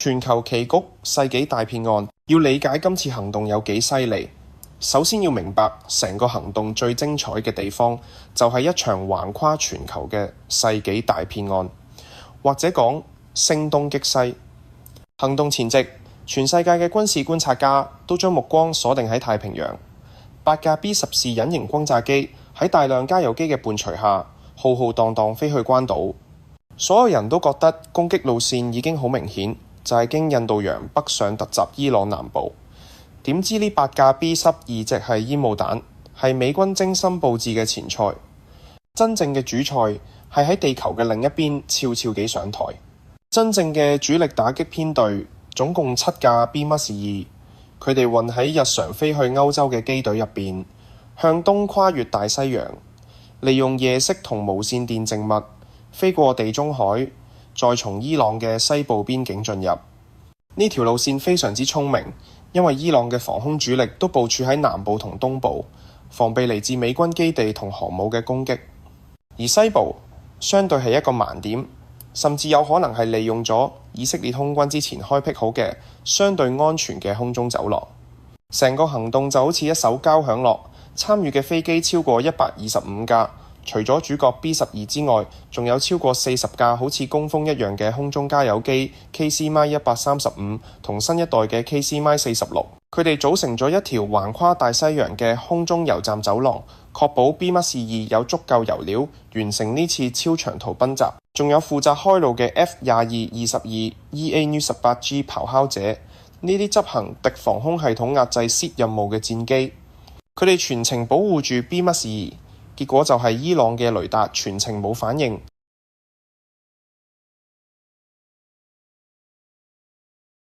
全球棋局世紀大騙案，要理解今次行動有幾犀利，首先要明白成個行動最精彩嘅地方，就係一場橫跨全球嘅世紀大騙案，或者講聲東擊西。行動前夕，全世界嘅軍事觀察家都將目光鎖定喺太平洋。8架 B-14隱形轟炸機喺大量加油機嘅伴隨下，浩浩蕩蕩飛去關島。所有人都覺得攻擊路線已經好明顯，就係經印度洋北上突襲伊朗南部。點知呢8架 B-12隻係煙霧彈，係美軍精心佈置嘅前菜。真正嘅主菜係喺地球嘅另一邊悄悄地上台。真正嘅主力打擊編隊總共7架 B-12，佢哋運喺日常飛去歐洲嘅機隊入邊，向東跨越大西洋，利用夜色同無線電靜脈飛過地中海，再從伊朗嘅西部邊境進入。呢條路線非常之聰明，因為伊朗嘅防空主力都部署喺南部同東部，防備嚟自美軍基地同航母嘅攻擊。而西部相對係一個盲點，甚至有可能係利用咗以色列空軍之前開闢好嘅相對安全嘅空中走廊。成個行動就好似一首交響樂，參與嘅飛機超過125架。除咗主角 B-12之外，仲有超過40架好似工蜂一樣嘅空中加油機 KC-135 同新一代嘅 KC-46，佢哋組成咗一條橫跨大西洋嘅空中油站走廊，確保 B-12有足夠油料完成呢次超長途奔襲。仲有負責開路嘅 F-22-22 EA-18G 咆哮者，呢啲執行敵防空系統壓制 SEAD 任務嘅戰機，佢哋全程保護住 B-12。結果就係伊朗嘅雷達全程冇反應，